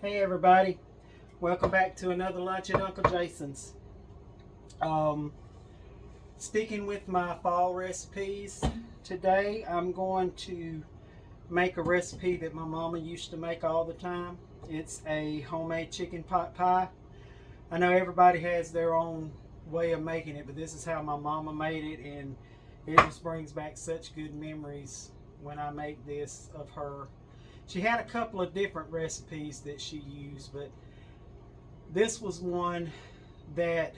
Hey everybody, welcome back to another lunch at Uncle Jason's. Sticking with my fall recipes, today I'm going to make a recipe that my mama used to make all the time. It's a homemade chicken pot pie. I know everybody has their own way of making it, but this is how my mama made it, and it just brings back such good memories when I make this of her. She had a couple of different recipes that she used, but this was one that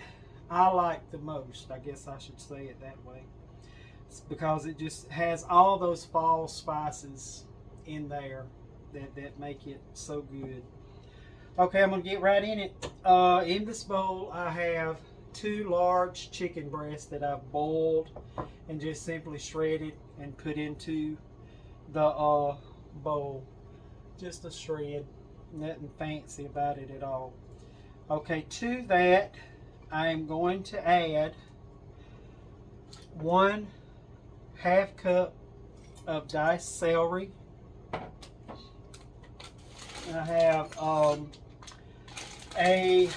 I like the most. I guess I should say it that way. It's because it just has all those fall spices in there that make it so good. Okay, I'm going to get right in it. In this bowl, I have 2 large chicken breasts that I've boiled and just simply shredded and put into the bowl. Just a shred, nothing fancy about it at all. Okay, to that I am going to add 1/2 cup of diced celery. I have a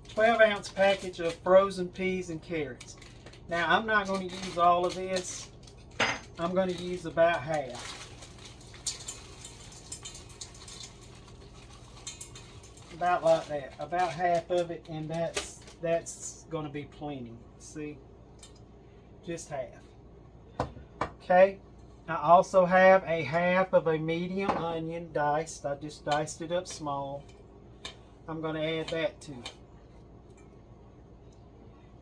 12-ounce package of frozen peas and carrots. Now I'm not going to use all of this. I'm going to use about half. About like that, about half of it, and that's going to be plenty. See, just half. Okay, I also have a half of a medium onion diced. I just diced it up small. I'm going to add that too.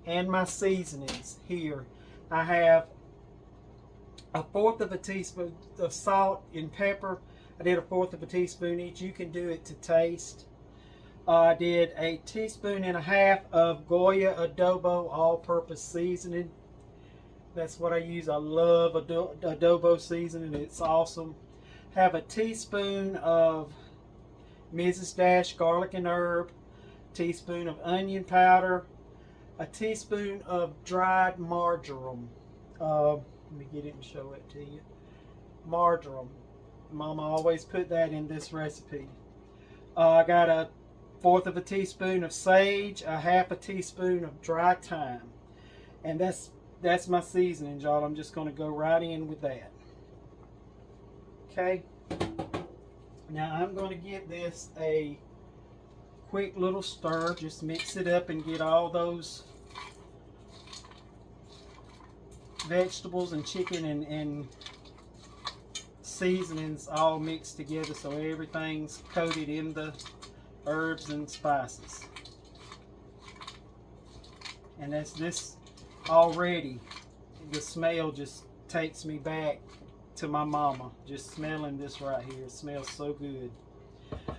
And my seasonings here, I have 1/4 of a teaspoon of salt and pepper. I did 1/4 of a teaspoon each. You can do it to taste. I did 1.5 teaspoons of Goya Adobo all-purpose seasoning. That's what I use. I love Adobo seasoning. It's awesome. Have a teaspoon of Mrs. Dash garlic and herb, teaspoon of onion powder, a teaspoon of dried marjoram. Let me get it and show it to you. Marjoram. Mama always put that in this recipe. I got a 1/4 of a teaspoon of sage, a 1/2 teaspoon of dry thyme, and that's my seasoning, y'all. I'm just going to go right in with that. Okay. Now I'm going to give this a quick little stir. Just mix it up and get all those vegetables and chicken and seasonings all mixed together so everything's coated in the herbs and spices. And that's this already. The smell just takes me back to my mama. Just smelling this right here. It smells so good.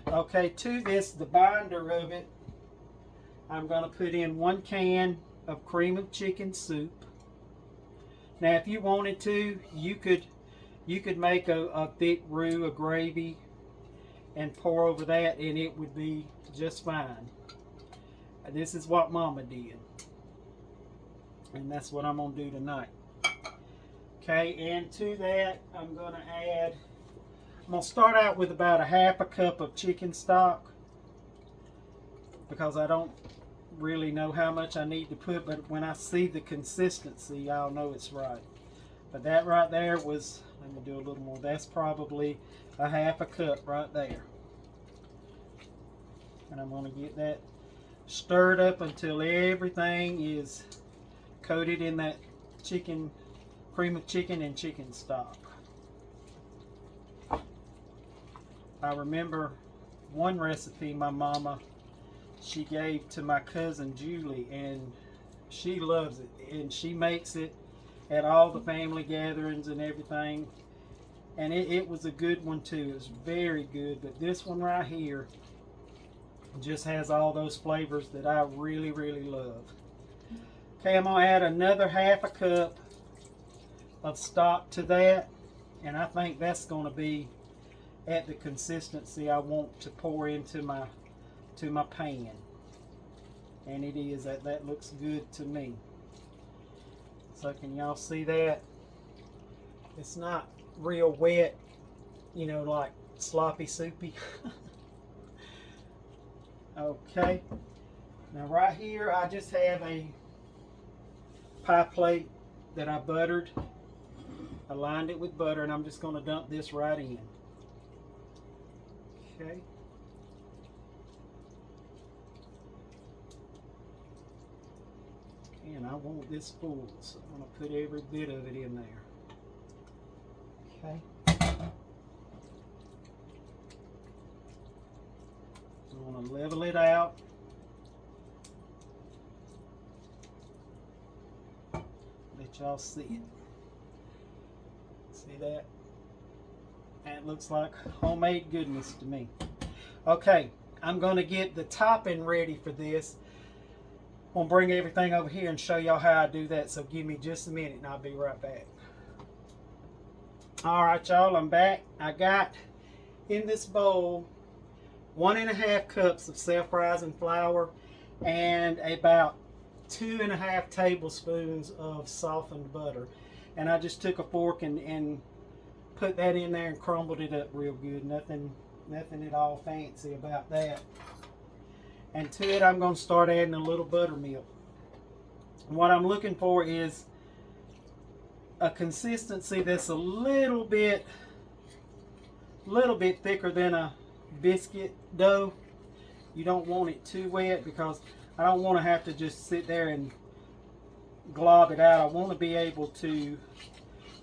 Okay, to this, the binder of it, I'm going to put in 1 can of cream of chicken soup. Now if you wanted to, you could make a thick roux, a gravy, and pour over that, and it would be just fine. This is what Mama did, and that's what I'm going to do tonight. Okay, and to that I'm going to start out with about 1/2 cup of chicken stock, because I don't really know how much I need to put, but when I see the consistency, I'll know it's right. But that right there was, let me do a little more, that's probably 1/2 cup right there. And I'm going to get that stirred up until everything is coated in that chicken, cream of chicken and chicken stock. I remember one recipe my mama, she gave to my cousin Julie, and she loves it, and she makes it at all the family gatherings and everything, and it was a good one too. It was very good, but this one right here just has all those flavors that I really love. Okay, I'm going to add another 1/2 cup of stock to that, and I think that's going to be at the consistency I want to pour into my pan, and it is. That looks good to me. So can y'all see that? It's not real wet, you know, like sloppy soupy. Okay. Now right here I just have a pie plate that I buttered. I lined it with butter, and I'm just going to dump this right in. Okay. And I want this full, so I'm going to put every bit of it in there. Okay. I'm going to level it out. Let y'all see it. See that? That looks like homemade goodness to me. Okay, I'm going to get the topping ready for this. I'm going to bring everything over here and show y'all how I do that, so give me just a minute and I'll be right back. Alright y'all, I'm back. I got in this bowl 1.5 cups of self-rising flour and about 2.5 tablespoons of softened butter. And I just took a fork and put that in there and crumbled it up real good. Nothing at all fancy about that. And to it I'm going to start adding a little buttermilk. What I'm looking for is a consistency that's a little bit thicker than a biscuit dough. You don't want it too wet because I don't want to have to just sit there and glob it out. I want to be able to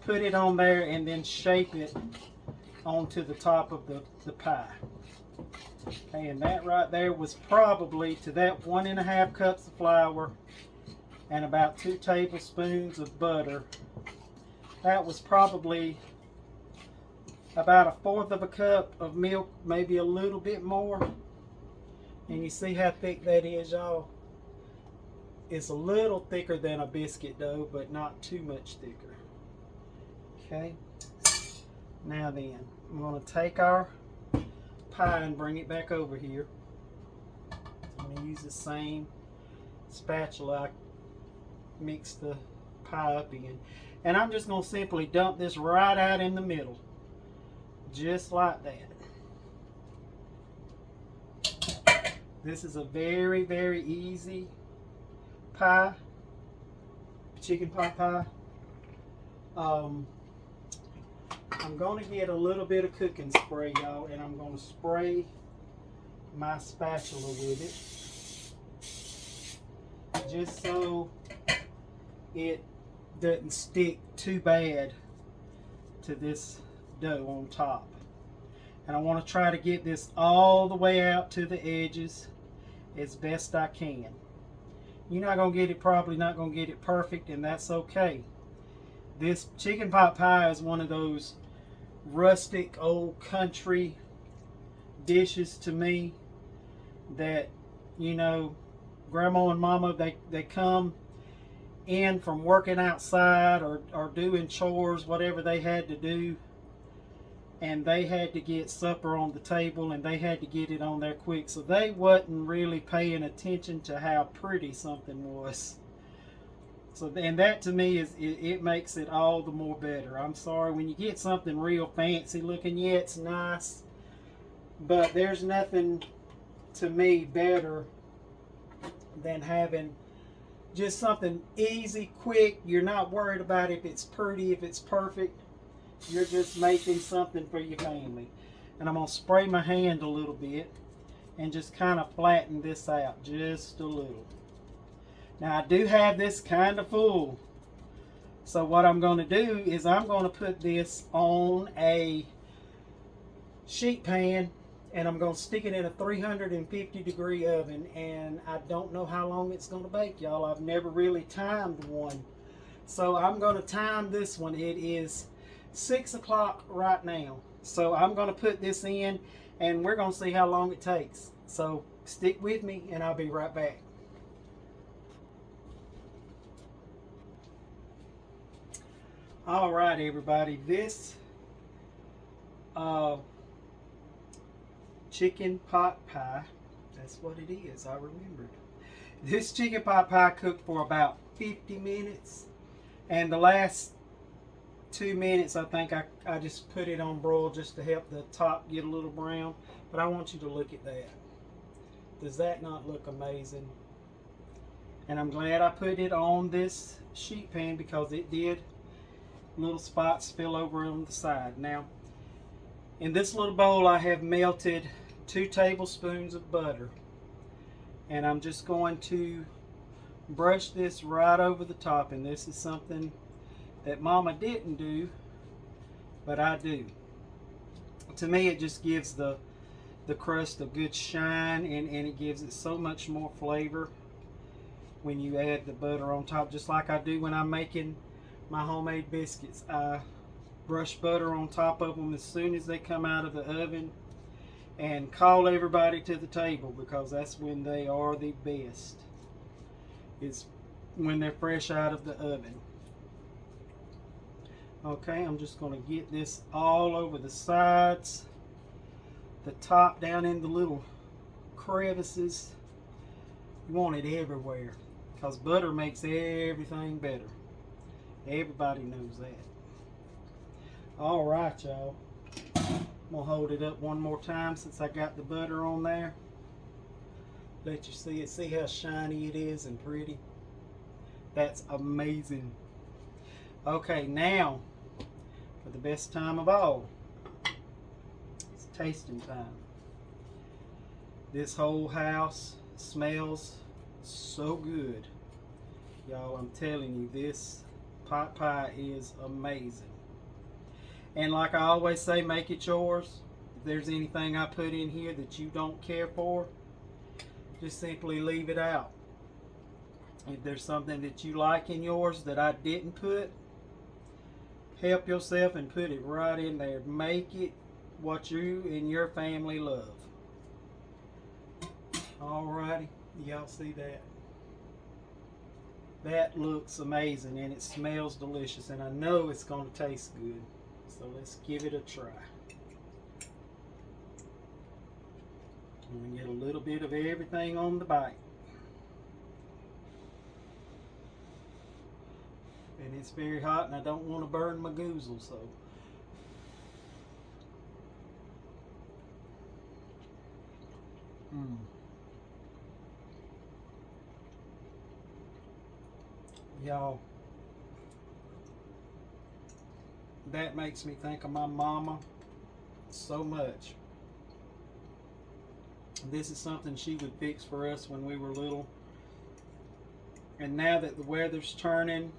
put it on there and then shape it onto the top of the pie. Okay, and that right there was probably, to that 1.5 cups of flour and about 2 tablespoons of butter, that was probably about 1/4 of a cup of milk, maybe a little bit more. And you see how thick that is, y'all? It's a little thicker than a biscuit dough, but not too much thicker. Okay. Now then, I'm going to take our pie and bring it back over here. I'm going to use the same spatula I mixed the pie up in. And I'm just going to simply dump this right out in the middle. Just like that. This is a very, very easy pie, chicken pot pie. I'm going to get a little bit of cooking spray, y'all, and I'm going to spray my spatula with it, just so it doesn't stick too bad to this dough on top. And I want to try to get this all the way out to the edges as best I can. You're not going to get it, probably not going to get it perfect, and that's okay. This chicken pot pie is one of those rustic old country dishes to me that, you know, grandma and mama, they come in from working outside or doing chores, whatever they had to do, and they had to get supper on the table and they had to get it on there quick, so they wasn't really paying attention to how pretty something was. So, and that to me is, it makes it all the more better. I'm sorry, when you get something real fancy looking, yeah, it's nice, but there's nothing to me better than having just something easy, quick. You're not worried about if it's pretty, if it's perfect. You're just making something for your family. And I'm going to spray my hand a little bit and just kind of flatten this out just a little. Now I do have this kind of full. So what I'm going to do is I'm going to put this on a sheet pan and I'm going to stick it in a 350 degree oven, and I don't know how long it's going to bake, y'all. I've never really timed one. So I'm going to time this one. It is 6 o'clock right now. So I'm going to put this in and we're going to see how long it takes. So stick with me and I'll be right back. All right, everybody, this chicken pot pie, that's what it is, I remembered. This chicken pot pie cooked for about 50 minutes, and the last 2 minutes I think I just put it on broil just to help the top get a little brown. But I want you to look at that. Does that not look amazing? And I'm glad I put it on this sheet pan because it did little spots spill over on the side. Now, in this little bowl I have melted 2 tablespoons of butter. And I'm just going to brush this right over the top. And this is something that Mama didn't do, but I do. To me, it just gives the crust a good shine, and it gives it so much more flavor when you add the butter on top, just like I do when I'm making my homemade biscuits. I brush butter on top of them as soon as they come out of the oven and call everybody to the table, because that's when they are the best. It's when they're fresh out of the oven. Okay, I'm just going to get this all over the sides, the top, down in the little crevices. You want it everywhere, because butter makes everything better. Everybody knows that. All right, y'all. I'm going to hold it up one more time since I got the butter on there. Let you see it. See how shiny it is and pretty? That's amazing. Okay, now for the best time of all. It's tasting time. This whole house smells so good. Y'all, I'm telling you, this pot pie is amazing. And like I always say, make it yours. If there's anything I put in here that you don't care for, just simply leave it out. If there's something that you like in yours that I didn't put, help yourself and put it right in there. Make it what you and your family love. Alrighty, y'all see that? That looks amazing, and it smells delicious, and I know it's going to taste good. So let's give it a try. I'm going to get a little bit of everything on the bite. And it's very hot, and I don't want to burn my goozle, so. Y'all, that makes me think of my mama so much. This is something she would fix for us when we were little. And now that the weather's turning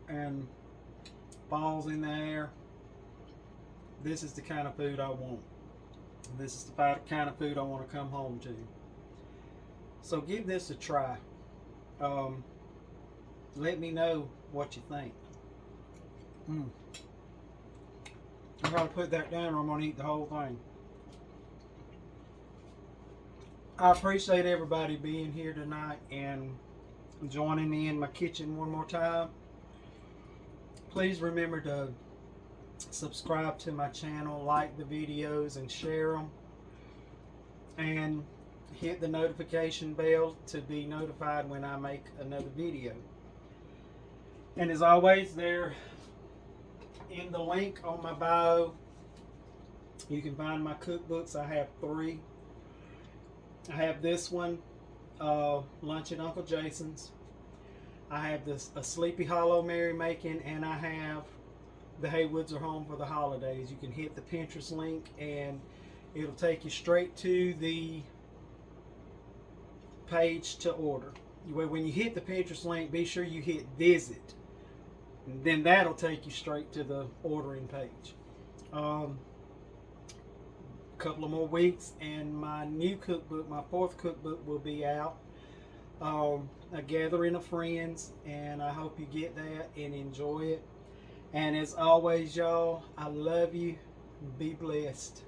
and fall's in the air, this is the kind of food I want. This is the kind of food I want to come home to. So give this a try. Let me know what you think. I gotta put that down or I'm gonna eat the whole thing. I appreciate everybody being here tonight and joining me in my kitchen one more time. Please remember to subscribe to my channel, like the videos, and share them. And hit the notification bell to be notified when I make another video. And as always, there in the link on my bio, you can find my cookbooks. I have 3. I have this one, Lunch at Uncle Jason's. I have this A Sleepy Hollow Merry Making, and I have The Haywoods Are Home for the Holidays. You can hit the Pinterest link and it'll take you straight to the page to order. When you hit the Pinterest link, be sure you hit visit, and then that'll take you straight to the ordering page. A couple of more weeks and my new cookbook, my 4th cookbook, will be out. A gathering of friends, and I hope you get that and enjoy it. And as always, y'all, I love you. Be blessed.